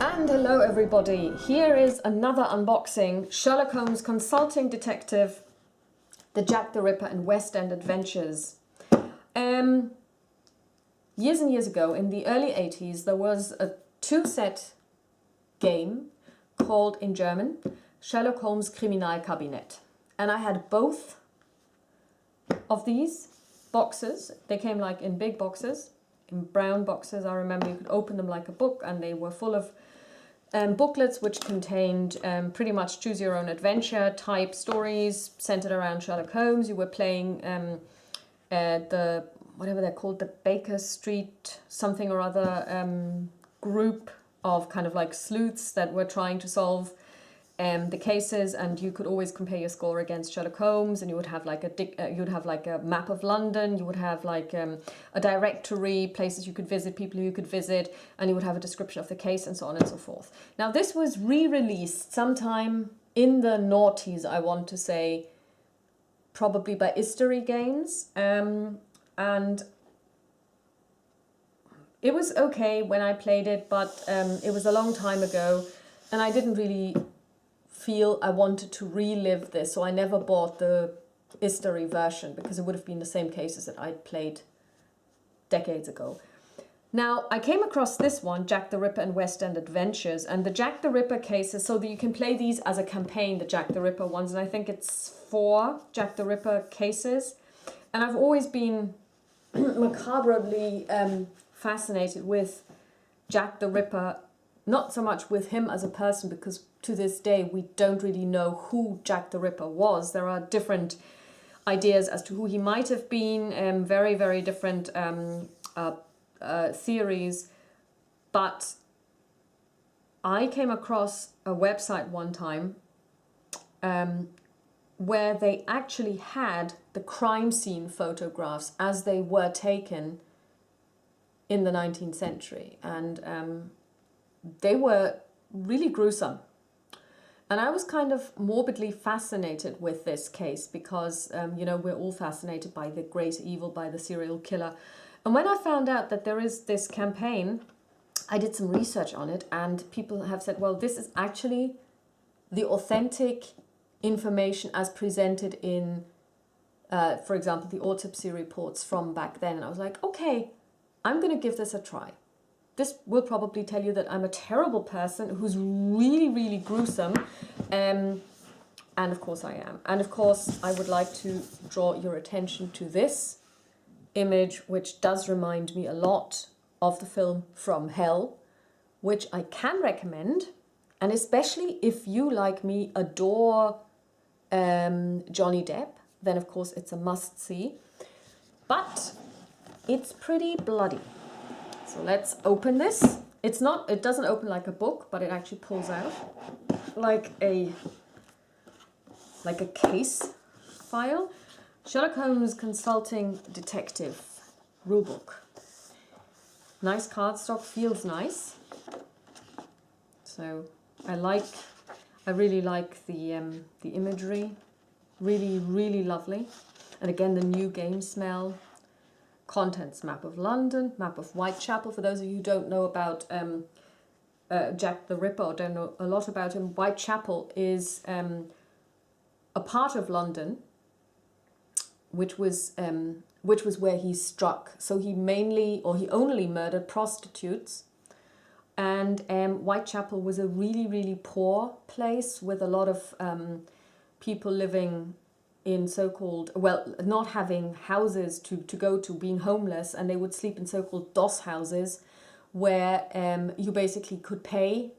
And hello everybody, here is another unboxing, Sherlock Holmes Consulting Detective, the Jack the Ripper and West End Adventures. Years and years ago, in the early 80s, there was a two-set game called, in German, Sherlock Holmes Kriminalkabinett. And I had both of these boxes. They came like in big boxes, in brown boxes. I remember you could open them like a book, and they were full of booklets which contained pretty much choose your own adventure type stories centered around Sherlock Holmes. You were playing the, whatever they're called, the Baker Street something or other group of kind of like sleuths that were trying to solve the cases, and you could always compare your score against Sherlock Holmes, and you would have like a map of London, you would have like a directory, places you could visit, people you could visit, and you would have a description of the case and so on and so forth. Now this was re-released sometime in the noughties, I want to say, probably by History Games, and it was okay when I played it, but it was a long time ago, and I didn't really feel I wanted to relive this, so I never bought the History version because it would have been the same cases that I'd played decades ago. Now I came across this one, Jack the Ripper and West End Adventures, and the Jack the Ripper cases, so that you can play these as a campaign, the Jack the Ripper ones, and I think it's 4 Jack the Ripper cases. And I've always been macabrely fascinated with Jack the Ripper, not so much with him as a person, because to this day we don't really know who Jack the Ripper was. There are different ideas as to who he might have been, very, very different theories. But I came across a website one time where they actually had the crime scene photographs as they were taken in the 19th century, and they were really gruesome. And I was kind of morbidly fascinated with this case because, you know, we're all fascinated by the great evil, by the serial killer. And when I found out that there is this campaign, I did some research on it, and people have said, well, this is actually the authentic information as presented in, for example, the autopsy reports from back then. And I was like, okay, I'm going to give this a try. This will probably tell you that I'm a terrible person who's really, really gruesome. And of course I am. And of course I would like to draw your attention to this image, which does remind me a lot of the film From Hell, which I can recommend. And especially if you, like me, adore Johnny Depp, then of course it's a must-see. But it's pretty bloody. So let's open this. It doesn't open like a book, but it actually pulls out like a case file. Sherlock Holmes Consulting Detective Rulebook. Nice cardstock, feels nice. So I really like the imagery. Really, really lovely. And again, the new game smell. Contents: map of London, map of Whitechapel. For those of you who don't know about Jack the Ripper or don't know a lot about him, Whitechapel is a part of London which was where he struck. So he only murdered prostitutes, and Whitechapel was a really, really poor place with a lot of people living in so-called, well, not having houses to go to, being homeless, and they would sleep in so-called doss houses where you basically could pay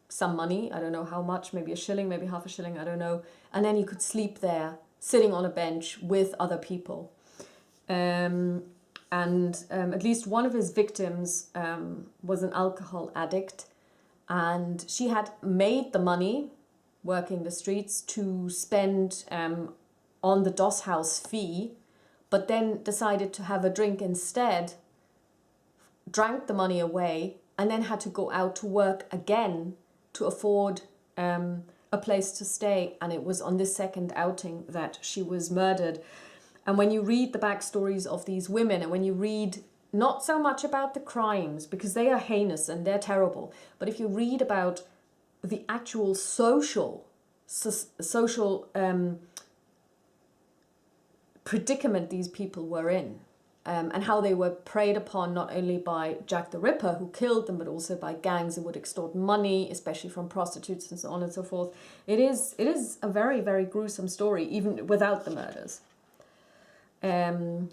some money, I don't know how much, maybe a shilling, maybe half a shilling, I don't know, and then you could sleep there sitting on a bench with other people. And at least one of his victims was an alcohol addict, and she had made the money working the streets to spend on the doss house fee, but then decided to have a drink instead, drank the money away, and then had to go out to work again to afford a place to stay. And it was on this second outing that she was murdered. And when you read the backstories of these women, and when you read not so much about the crimes, because they are heinous and they're terrible, but if you read about the actual social predicament these people were in, and how they were preyed upon not only by Jack the Ripper, who killed them, but also by gangs who would extort money, especially from prostitutes and so on and so forth. It is a very, very gruesome story, even without the murders.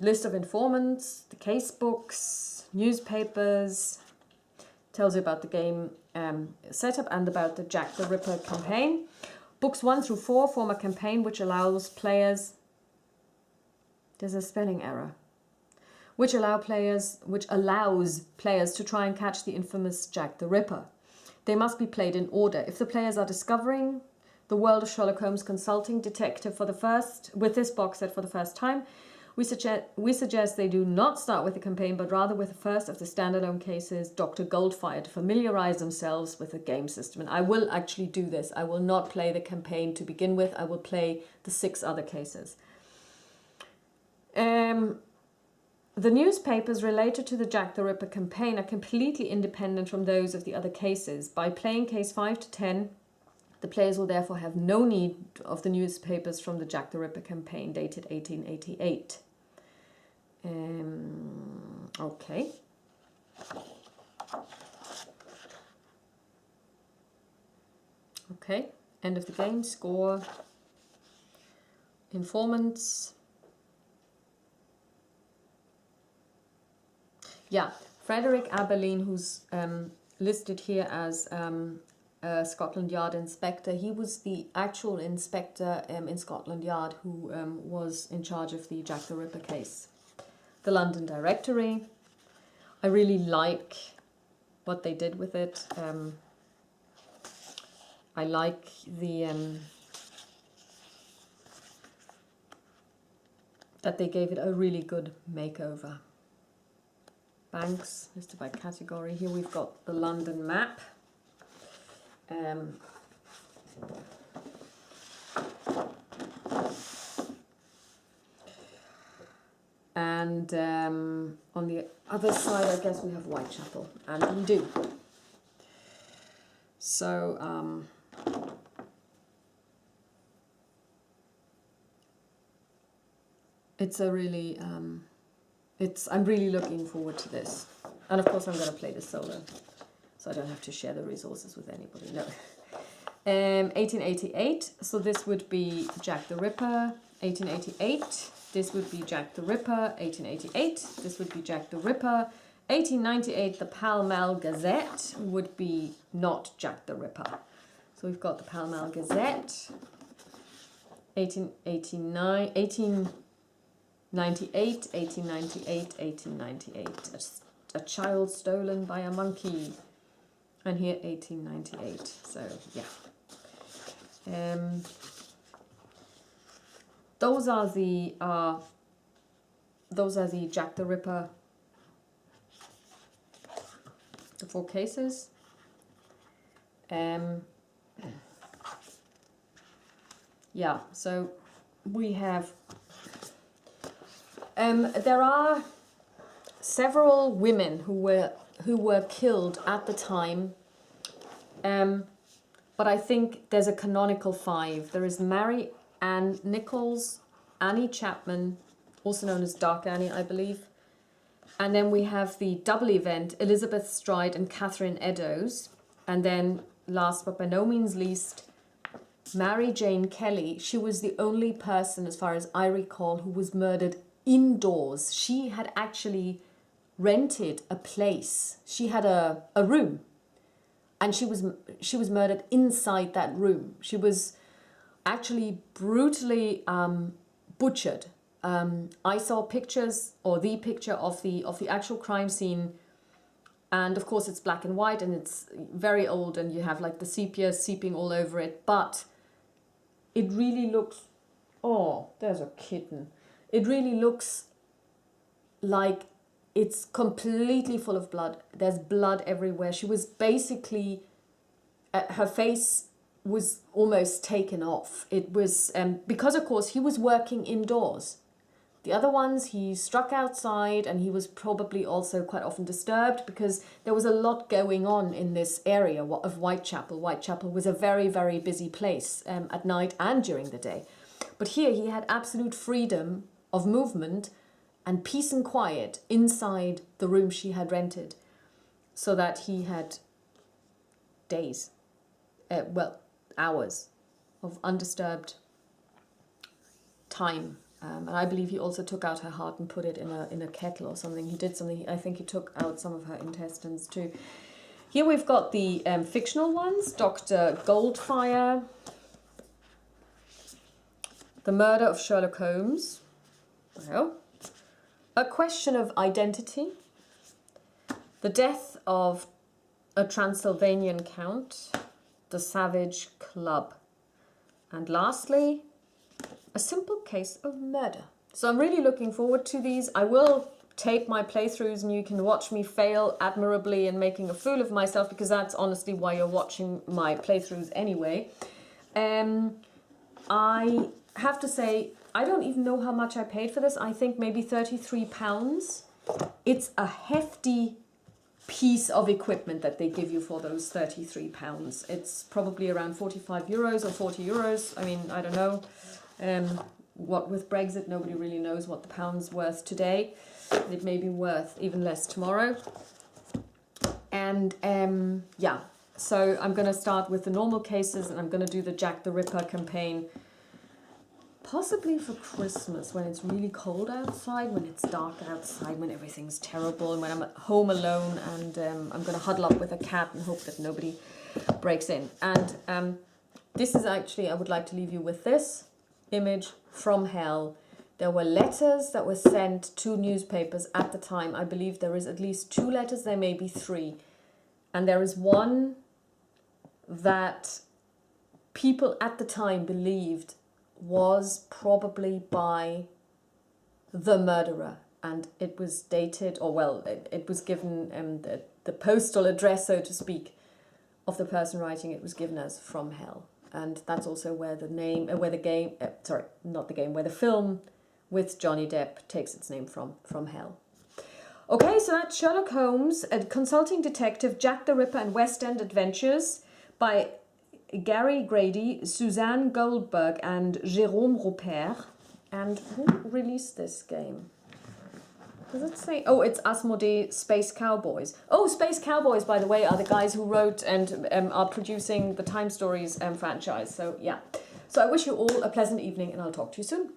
List of informants, the case books, newspapers, tells you about the game setup and about the Jack the Ripper campaign. Books 1 through 4 form a campaign which allows players... There's a spelling error. Which allows players to try and catch the infamous Jack the Ripper. They must be played in order. If the players are discovering the world of Sherlock Holmes consulting detective with this box set for the first time, we suggest they do not start with the campaign, but rather with the first of the standalone cases, Dr. Goldfire, to familiarize themselves with the game system. And I will actually do this. I will not play the campaign to begin with. I will play the 6 other cases. The newspapers related to the Jack the Ripper campaign are completely independent from those of the other cases. By playing case 5 to 10, the players will therefore have no need of the newspapers from the Jack the Ripper campaign dated 1888. Okay. Okay, end of the game, score, informants. Yeah, Frederick Aberline, who's listed here as Scotland Yard inspector. He was the actual inspector in Scotland Yard who was in charge of the Jack the Ripper case. The London Directory. I really like what they did with it. I like the that they gave it a really good makeover. Banks listed by category. Here we've got the London map. And on the other side, I guess we have Whitechapel, and we do. So it's a really I'm really looking forward to this, and of course I'm going to play this solo, so I don't have to share the resources with anybody. No. 1888. So this would be Jack the Ripper. 1888. This would be Jack the Ripper. 1888. This would be Jack the Ripper. 1898. The Pall Mall Gazette would be not Jack the Ripper. So we've got the Pall Mall Gazette. 1889. 1898, 1898, 1898. A child stolen by a monkey. And here 1898. So yeah. Those are the Jack the Ripper, the 4 cases. Yeah, so we have there are several women who were killed at the time, but I think there's a canonical 5. There is Mary Ann Nichols, Annie Chapman, also known as Dark Annie, I believe, and then we have the double event, Elizabeth Stride and Catherine Eddowes, and then last but by no means least, Mary Jane Kelly. She was the only person, as far as I recall, who was murdered indoors. She had actually rented a place. She had a room, and she was murdered inside that room. She was actually brutally butchered. I saw pictures, or the picture of the actual crime scene, and of course it's black and white and it's very old, and you have like the sepia seeping all over it, but it really looks, oh, there's a kitten. It really looks like it's completely full of blood. There's blood everywhere. She was basically, her face was almost taken off. It was, because of course he was working indoors. The other ones he struck outside, and he was probably also quite often disturbed because there was a lot going on in this area of Whitechapel. Whitechapel was a very, very busy place at night and during the day. But here he had absolute freedom of movement and peace and quiet inside the room she had rented, so that he had days, hours of undisturbed time. And I believe he also took out her heart and put it in a kettle or something. He did something. I think he took out some of her intestines too. Here we've got the fictional ones. Dr. Goldfire, The Murder of Sherlock Holmes, well, A Question of Identity, The Death of a Transylvanian Count, The Savage Club, and lastly, A Simple Case of Murder. So I'm really looking forward to these. I will tape my playthroughs and you can watch me fail admirably and making a fool of myself, because that's honestly why you're watching my playthroughs anyway. I have to say, I don't even know how much I paid for this. I think maybe £33. It's a hefty piece of equipment that they give you for those £33. It's probably around 45 euros or 40 euros. I mean, I don't know. What with Brexit, nobody really knows what the pound's worth today. It may be worth even less tomorrow. And yeah, so I'm going to start with the normal cases, and I'm going to do the Jack the Ripper campaign possibly for Christmas, when it's really cold outside, when it's dark outside, when everything's terrible, and when I'm at home alone, and I'm going to huddle up with a cat and hope that nobody breaks in. And this is actually, I would like to leave you with this image from hell. There were letters that were sent to newspapers at the time. I believe there is at least 2 letters, there may be 3. And there is one that people at the time believed was probably by the murderer. And it was dated, or well, it was given the postal address, so to speak, of the person writing it was given as From Hell. And that's also where the name, where the film with Johnny Depp takes its name from Hell. Okay, so that's Sherlock Holmes, a consulting detective, Jack the Ripper and West End Adventures by Gary Grady, Suzanne Goldberg and Jérôme Rupert. And who released this game? Does it say? Oh, it's Asmodee Space Cowboys. Oh, Space Cowboys, by the way, are the guys who wrote and are producing the Time Stories franchise. So, yeah. So I wish you all a pleasant evening, and I'll talk to you soon.